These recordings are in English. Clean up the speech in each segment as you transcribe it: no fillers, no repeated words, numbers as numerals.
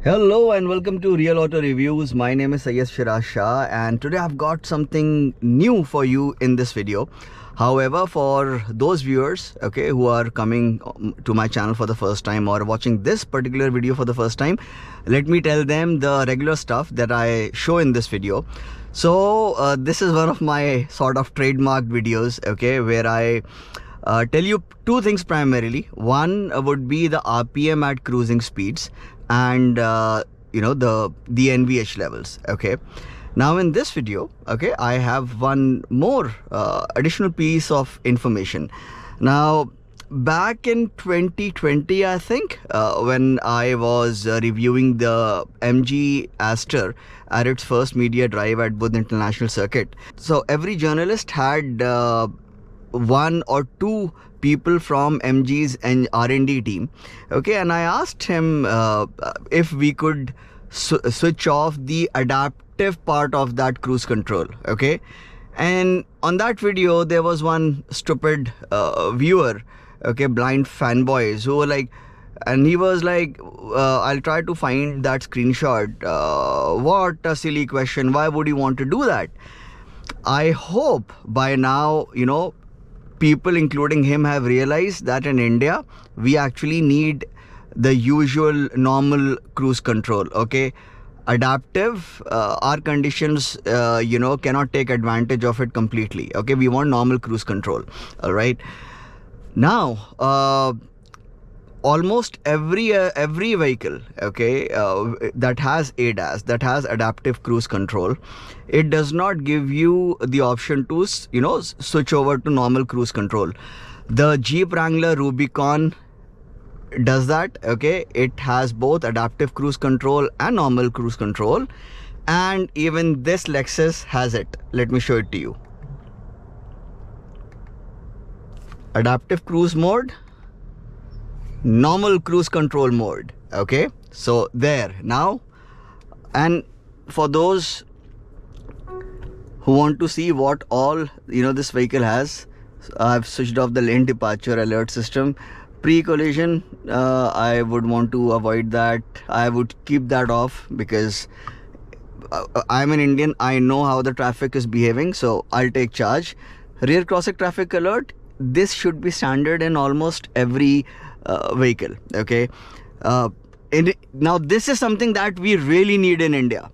Hello and welcome to Real Auto Reviews. My name is Syed Shiraz Shah and today I've got something new for you in this video. However, for those viewers who are coming to my channel for the first time or watching this particular video for the first time, let me tell them the regular stuff that I show in this video. So this is one of my sort of trademarked videos, where I tell you two things primarily. One would be the RPM at cruising speeds and the NVH levels. Now in this video, I have one more additional piece of information. Now back in 2020, I think, when I was reviewing the MG Aster at its first media drive at Buddh International Circuit, so every journalist had one or two people from MG's and R&D team, and I asked him if we could switch off the adaptive part of that cruise control. And on that video there was one stupid viewer, blind fanboys, who were like, and he was like, I'll try to find that screenshot. What a silly question, why would you want to do that? I hope by now people including him have realized that in India we actually need the usual normal cruise control. Adaptive, our conditions cannot take advantage of it completely. We want normal cruise control. All right, now almost every vehicle that has ADAS, that has adaptive cruise control, it does not give you the option to switch over to normal cruise control. The Jeep Wrangler Rubicon does that. It has both adaptive cruise control and normal cruise control, and even this Lexus has it. Let me show it to you. Adaptive cruise mode, normal cruise control mode. So there now. And for those who want to see what all this vehicle has, I've switched off the lane departure alert system. Pre-collision, I would want to avoid that. I would keep that off because I'm an Indian. I know how the traffic is behaving, so I'll take charge. Rear crossing traffic alert, this should be standard in almost every vehicle. Now this is something that we really need in India.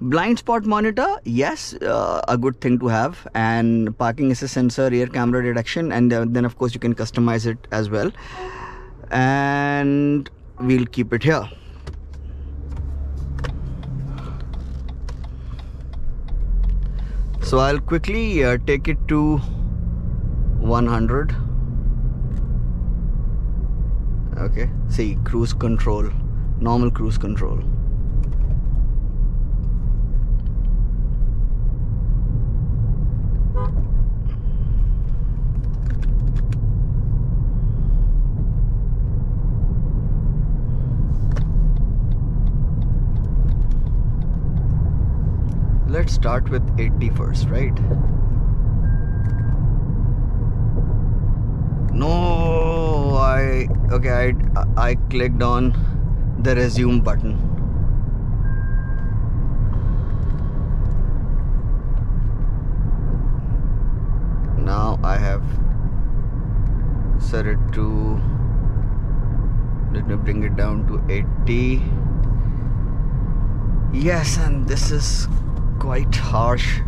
Blind spot monitor, yes, a good thing to have, and parking assist sensor, rear camera detection, and then of course you can customize it as well, and we'll keep it here. So I'll quickly take it to 100. See, cruise control, normal cruise control. Let's start with 80 first, right? No, I clicked on the resume button. Now I have set it to, let me bring it down to 80. Yes, and this is quite harsh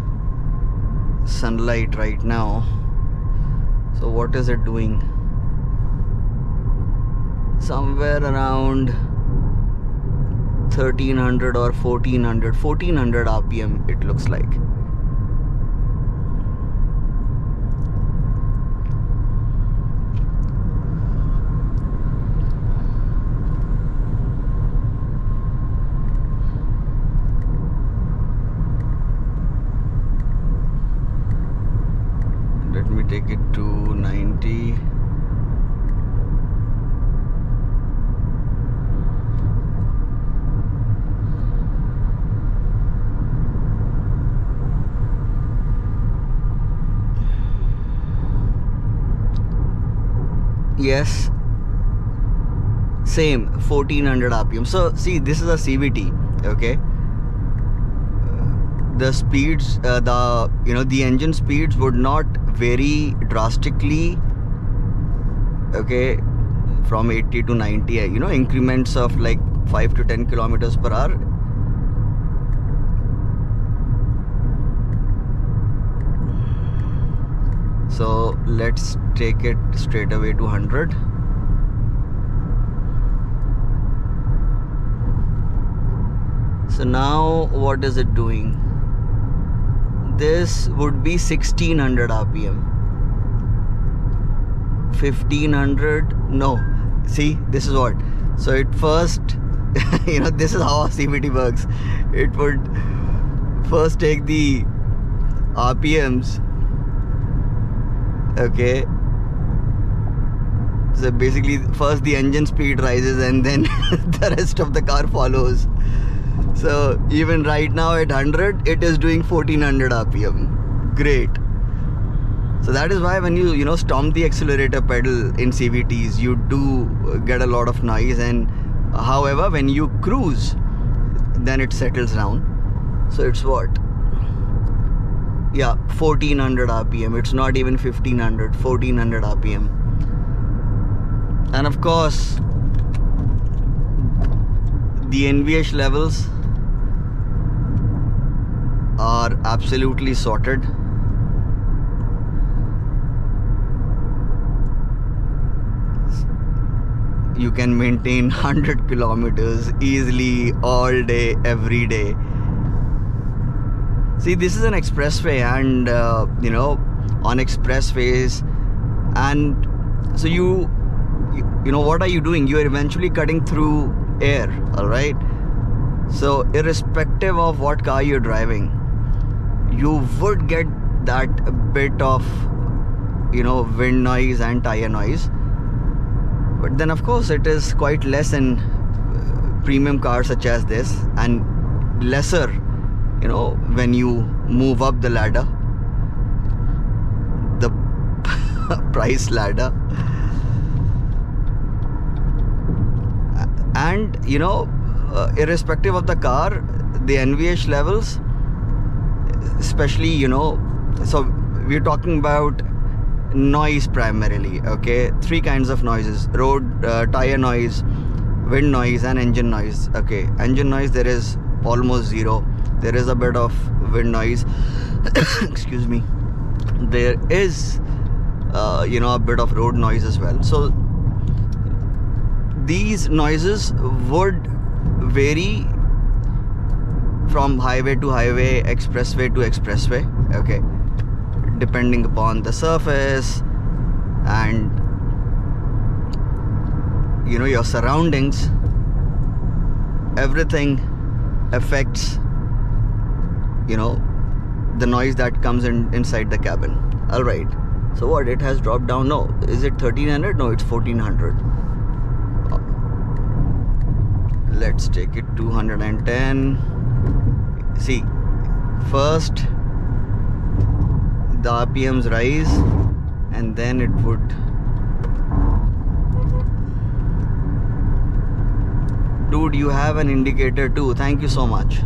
sunlight right now. So what is it doing? Somewhere around 1300 or 1400 RPM it looks like. Let me take it to 90. Yes, same 1400 rpm. So see, this is a CVT, okay. The speeds, the engine speeds would not vary drastically, okay, from 80 to 90, increments of like 5 to 10 kilometers per hour. So let's take it straight away to 100. So now what is it doing? This would be 1600 rpm. 1500, no. See, this is what. So it first, this is how a CVT works. It would first take the RPMs, okay. So basically first the engine speed rises and then the rest of the car follows. So even right now at 100, it is doing 1400 rpm. Great. So that is why when you stomp the accelerator pedal in CVTs, you do get a lot of noise, and however when you cruise, then it settles down. So it's what? Yeah, 1400 rpm. It's not even 1500, 1400 rpm. And of course, the NVH levels are absolutely sorted. You can maintain 100 kilometers easily all day, every day. See, this is an expressway, and on expressways, and so you what are you doing? You are eventually cutting through air, all right? So irrespective of what car you're driving, you would get that bit of wind noise and tire noise. But then of course it is quite less in premium cars such as this, and lesser when you move up the ladder, the price ladder. And irrespective of the car, the NVH levels, especially so we're talking about noise primarily, okay. 3 kinds of noises: road, tire noise, wind noise, and engine noise, okay. Engine noise, there is almost zero. There is a bit of wind noise excuse me. There is a bit of road noise as well. So these noises would vary from highway to highway, expressway to expressway, okay, depending upon the surface and your surroundings. Everything affects the noise that comes inside the cabin. All right, so what, it has dropped down? No, is it 1300? No, it's 1400. Let's take it to 110. See, first the RPMs rise, and then it would dude, you have an indicator too. Thank you so much.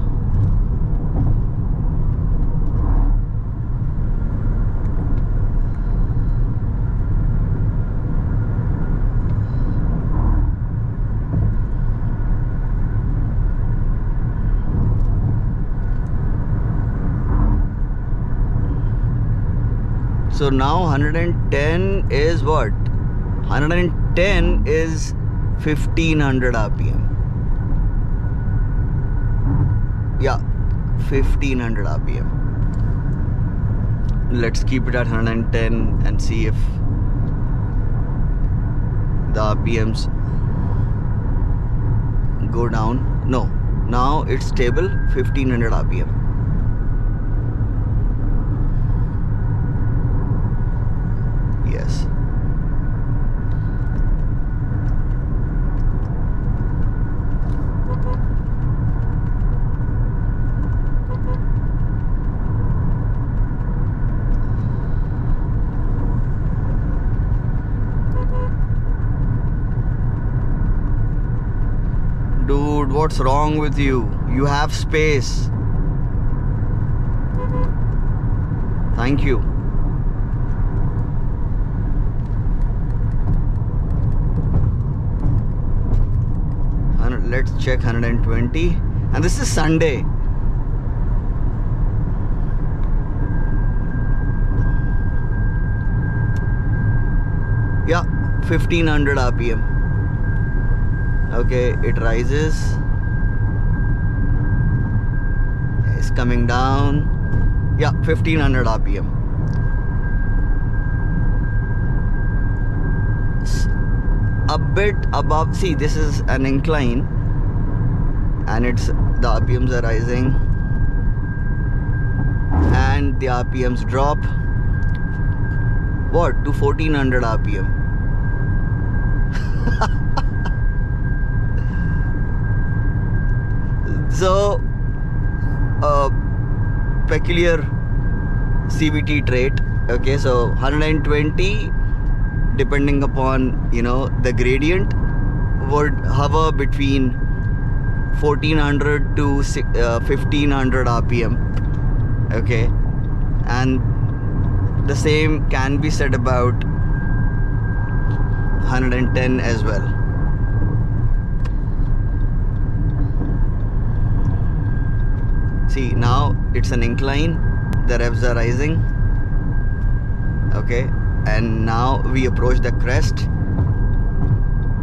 So now 110 is what? 110 is 1500 RPM. Yeah, 1500 RPM. Let's keep it at 110 and see if the RPMs go down. No, now it's stable, 1500 RPM. Yes. dude, what's wrong with you? You have space. Thank you. Let's check 120. And this is Sunday. Yeah, 1500 RPM. Okay, it rises. It's coming down. Yeah, 1500 RPM. A bit above. See, this is an incline, and the RPMs are rising, and the RPMs drop. What? To 1400 RPM. So, peculiar CVT trait. Okay, so 120, depending upon, you know, the gradient, would hover between 1400 to 1500 RPM. Okay, and the same can be said about 110 as well. See, now it's an incline, the revs are rising. Okay, and now we approach the crest.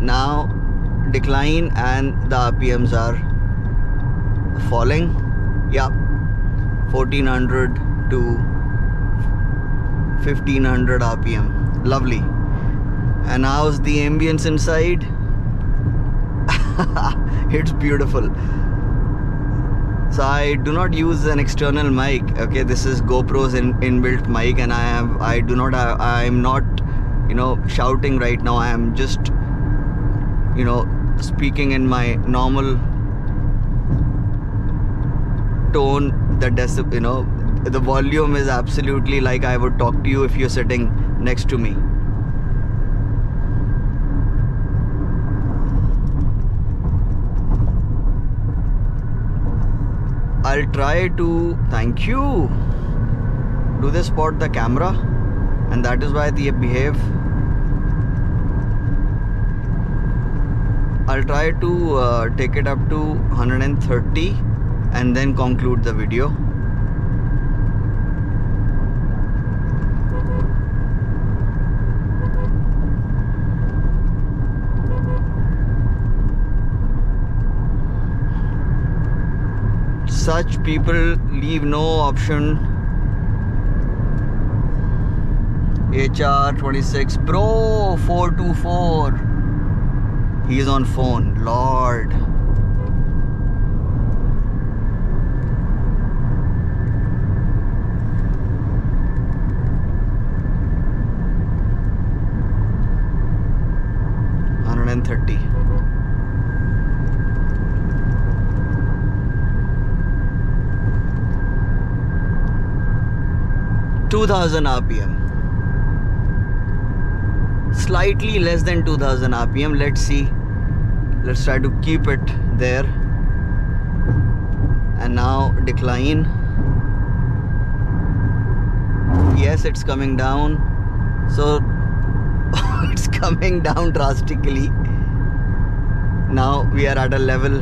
Now decline, and the RPMs are falling. Yeah, 1400 to 1500 RPM. Lovely. And how's the ambience inside? It's beautiful. So I do not use an external mic. Okay, this is GoPro's inbuilt mic, and I'm not, you know, shouting right now. I am just, you know, speaking in my normal tone. You know, the volume is absolutely like I would talk to you if you're sitting next to me. I'll try to, thank you. Do they spot the camera? And that is why they behave. I'll try to take it up to 130 and then conclude the video. Such people leave no option. HR26 Pro 424. He's on phone. Lord. $130. 2000 RPM. Slightly less than 2000 RPM. Let's see. Let's try to keep it there. And now decline. Yes, it's coming down. So it's coming down drastically. Now we are at a level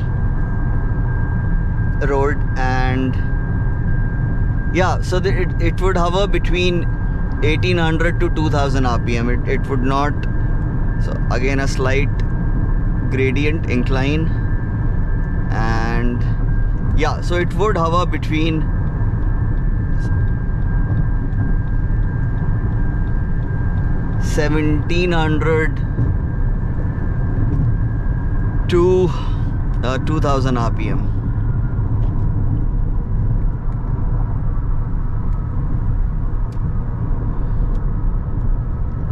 road, and yeah, so it would hover between 1800 to 2000 RPM. It would not. So again, a slight gradient incline, and yeah, so it would hover between 1700 to 2000 RPM.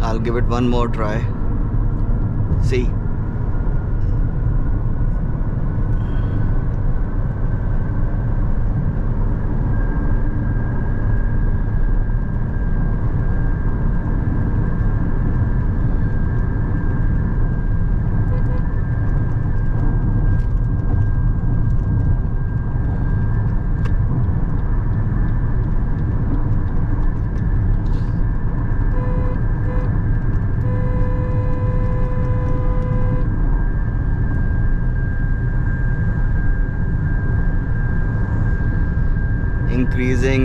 I'll give it one more try. See.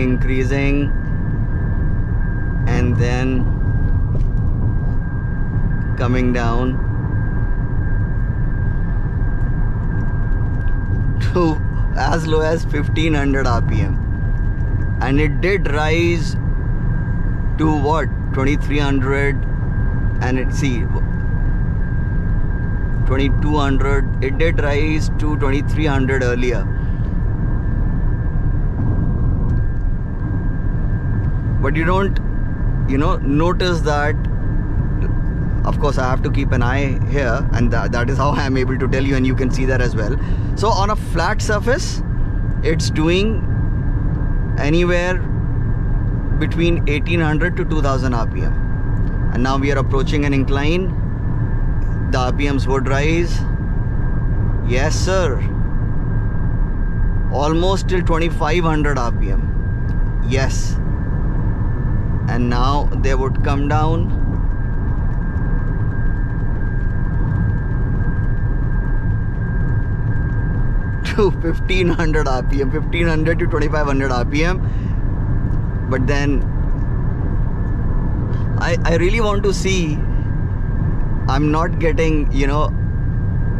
increasing, and then coming down to as low as 1500 rpm, and it did rise to what, 2300, and it, see, 2200, it did rise to 2300 earlier. But you don't, notice that. Of course, I have to keep an eye here, and that is how I am able to tell you, and you can see that as well. So on a flat surface, it's doing anywhere between 1800 to 2000 rpm. And now we are approaching an incline. The rpms would rise. Yes, sir. Almost till 2500 rpm. Yes. And now they would come down to 1500 rpm, 1500 to 2500 rpm. But then I really want to see, I'm not getting,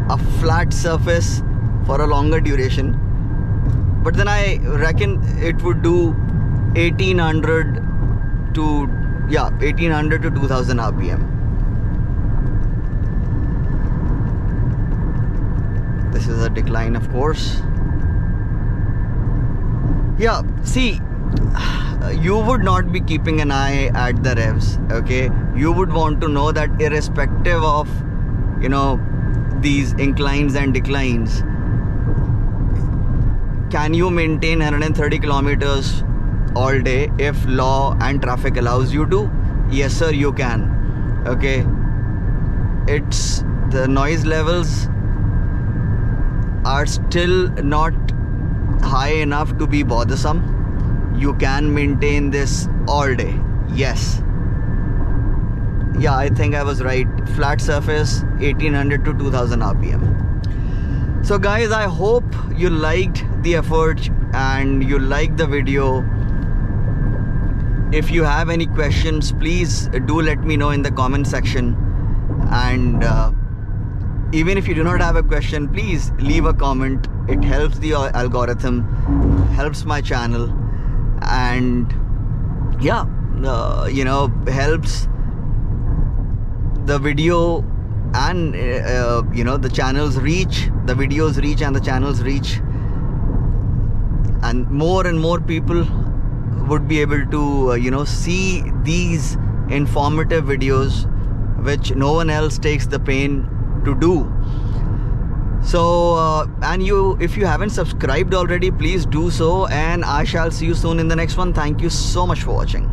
a flat surface for a longer duration. But then I reckon it would do 1800 to 2000 rpm. This is a decline, of course. Yeah, see, you would not be keeping an eye at the revs, okay? You would want to know that irrespective of, these inclines and declines, can you maintain 130 kilometers all day if law and traffic allows you to? Yes, sir, you can. Okay, it's the noise levels are still not high enough to be bothersome. You can maintain this all day. Yes. Yeah, I think I was right. Flat surface, 1800 to 2000 rpm. So guys, I hope you liked the effort and you liked the video. If you have any questions, please do let me know in the comment section. And even if you do not have a question, please leave a comment. It helps the algorithm, helps my channel, and yeah, helps the video and the channel's reach, the videos reach and the channel's reach, and more people would be able to see these informative videos which no one else takes the pain to do. So if you haven't subscribed already, please do so, and I shall see you soon in the next one. Thank you so much for watching.